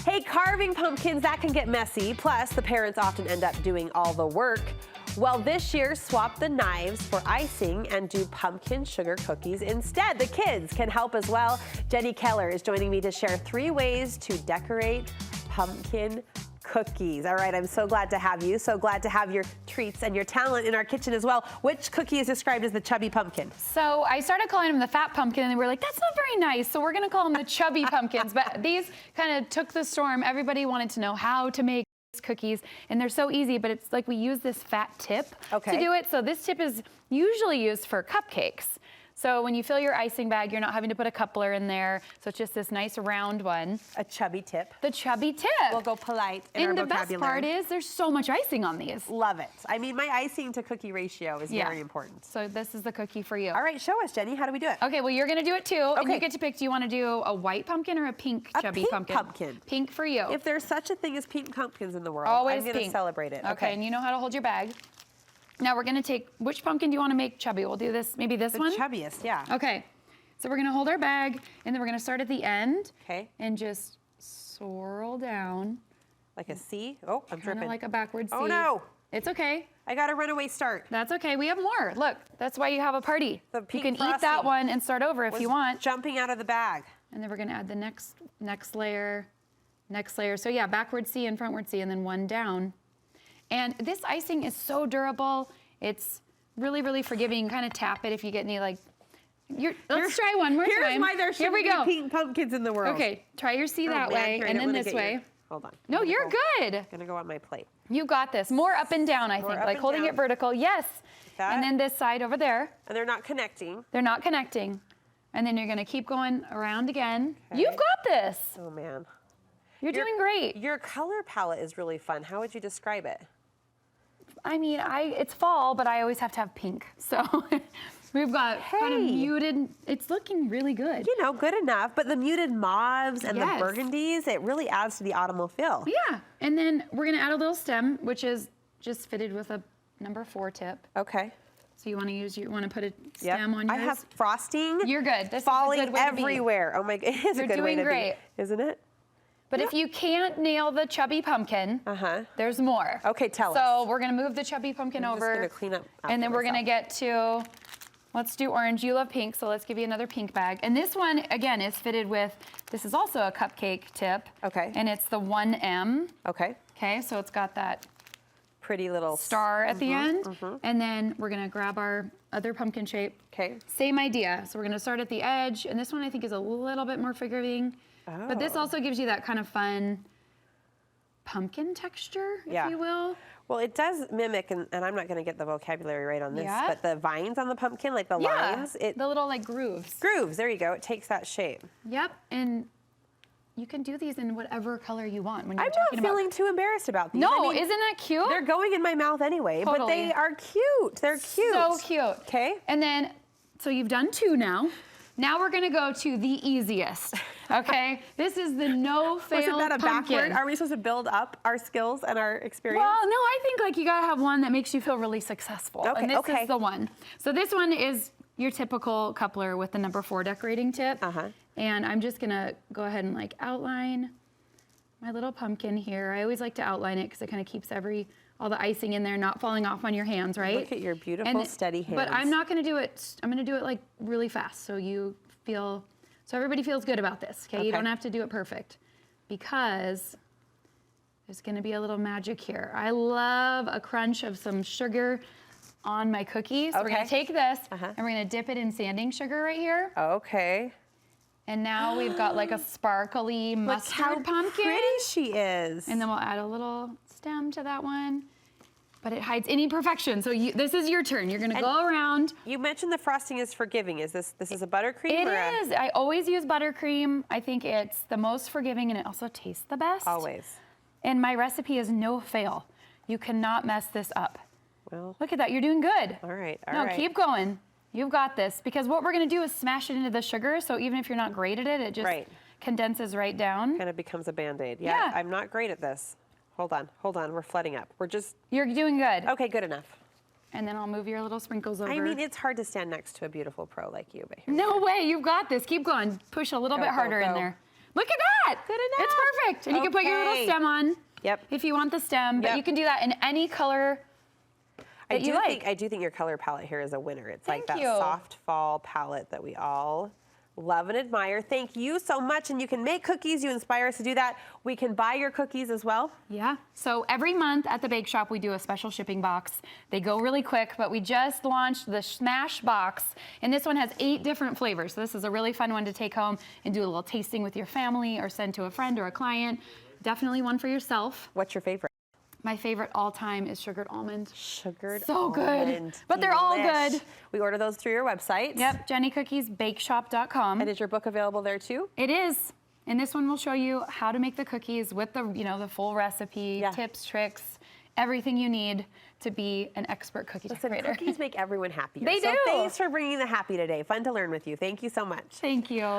Hey, carving pumpkins, that can get messy. Plus, the parents often end up doing all the work. Well, this year, swap the knives for icing and do pumpkin sugar cookies instead. The kids can help as well. Jenny Keller is joining me to share 3 ways to decorate pumpkin cookies. All right, I'm so glad to have you. So glad to have your treats and your talent in our kitchen as well. Which cookie is described as the chubby pumpkin? So I started calling them the fat pumpkin, and they were like, that's not very nice. So we're gonna call them the chubby pumpkins. But these kind of took the storm. Everybody wanted to know how to make cookies, and they're so easy, but it's like we use this fat tip to do it. So this tip is usually used for cupcakes. So when you fill your icing bag, you're not having to put a coupler in there. So it's just this nice round one. A chubby tip. The chubby tip. We'll go polite in our vocabulary. And the best part is there's so much icing on these. Love it. I mean, my icing to cookie ratio is very important. So this is the cookie for you. All right, show us, Jenny. How do we do it? Okay, well, you're gonna do it too. And you get to pick, do you wanna do a white pumpkin or a pink chubby pumpkin? Pumpkin. Pink for you. If there's such a thing as pink pumpkins in the world, always I'm gonna celebrate it. Okay, and you know how to hold your bag. Now we're gonna take, which pumpkin do you wanna make chubby? We'll do this, maybe this one? The chubbiest, yeah. Okay, so we're gonna hold our bag, and then we're gonna start at the end. Okay. And just swirl down. Like a C? Oh, I'm dripping. Kinda like a backward C. Oh no! It's okay. I got a runaway start. That's okay, we have more. Look, that's why you have a party. The pink you can eat that frosting one and start over if you want. Jumping out of the bag. And then we're gonna add the next layer. So yeah, backward C and frontward C, and then one down. And this icing is so durable. It's really, really forgiving. You can kind of tap it if you get any like, let's try one more time. Here's why there shouldn't be pink pumpkins in the world. Okay, try your C that way, and then this way. Hold on. No, you're good. Gonna go on my plate. You got this. More up and down, I think. Like holding it vertical, yes. And then this side over there. And they're not connecting. They're not connecting. And then you're gonna keep going around again. You've got this. Oh man. You're doing great. Your color palette is really fun. How would you describe it? I mean, it's fall, but I always have to have pink. So we've got kind of muted, it's looking really good. You know, good enough, but the muted mauves and the burgundies, it really adds to the autumnal feel. Yeah, and then we're gonna add a little stem, which is just fitted with a number 4 tip. Okay. So you wanna put a stem on yours? I have frosting. You're good. This falling is a good way everywhere. To be. Oh my, it is a good way to be. Isn't it? But if you can't nail the chubby pumpkin, there's more. Okay, tell us. So we're gonna move the chubby pumpkin over. I'm just gonna clean up and then we're gonna get to, let's do orange. You love pink, so let's give you another pink bag. And this one, again, is fitted with, this is also a cupcake tip. Okay. And it's the 1M. Okay. Okay, so it's got that pretty little star at the end. And then we're gonna grab our other pumpkin shape. Okay. Same idea. So we're gonna start at the edge, and this one I think is a little bit more forgiving. But this also gives you that kind of fun pumpkin texture, if you will. Well, it does mimic, and I'm not going to get the vocabulary right on this, but the vines on the pumpkin, like the lines. The little like grooves. Grooves, there you go. It takes that shape. Yep, and you can do these in whatever color you want. When you're I'm not feeling too embarrassed about these. No, I mean, isn't that cute? They're going in my mouth anyway, but they are cute. They're cute. So cute. Okay. And then, so you've done 2 now. Now we're gonna go to the easiest, okay? This is the no-fail pumpkin. Wasn't that a backward? Are we supposed to build up our skills and our experience? Well, no, I think like you gotta have one that makes you feel really successful. Okay, and this is the one. So this one is your typical coupler with the number 4 decorating tip. And I'm just gonna go ahead and like outline my little pumpkin here. I always like to outline it because it kind of keeps all the icing in there, not falling off on your hands, right? Look at your beautiful, steady hands. But I'm not gonna do it, I'm gonna do it like really fast so everybody feels good about this, okay? You don't have to do it perfect because there's gonna be a little magic here. I love a crunch of some sugar on my cookies. So we're gonna take this and we're gonna dip it in sanding sugar right here. Okay. And now we've got like a sparkly mustard pumpkin. Look how pretty she is. And then we'll add a little stem to that one. But it hides any imperfection. So this is your turn. You're gonna go around. You mentioned the frosting is forgiving. Is this is a buttercream? It is. I always use buttercream. I think it's the most forgiving and it also tastes the best. Always. And my recipe is no fail. You cannot mess this up. Well, look at that. You're doing good. All right. All right. No, keep going. You've got this. Because what we're gonna do is smash it into the sugar. So even if you're not great at it, it just condenses right down. Kind of becomes a Band-Aid. Yeah. I'm not great at this. Hold on, we're flooding up. You're doing good. Okay, good enough. And then I'll move your little sprinkles over. I mean, it's hard to stand next to a beautiful pro like you, but here no way, you've got this. Keep going. Push a little bit harder in there. Look at that. Good enough. It's perfect. And you can put your little stem on. Yep. If you want the stem, but Yep. you can do that in any color that you like. I do think your color palette here is a winner. It's like Thank that you. soft fall palette that we all love and admire. Thank you so much. And you can make cookies. You inspire us to do that. We can buy your cookies as well. Yeah. So every month at the Bake Shop, we do a special shipping box. They go really quick, but we just launched the Smash Box, and this one has 8 different flavors. So this is a really fun one to take home and do a little tasting with your family or send to a friend or a client. Definitely one for yourself. What's your favorite? My favorite all time is sugared almond. Sugared So good. almond. But they're all Delish. good. We order those through your website. Yep, JennyCookiesBakeShop.com. And is your book available there too? It is. And this one will show you how to make the cookies with the, the full recipe, Yeah. tips, tricks, everything you need to be an expert cookie Listen, decorator. cookies make everyone happier. They so do. thanks for bringing the happy today. Fun to learn with you. Thank you so much. Thank you.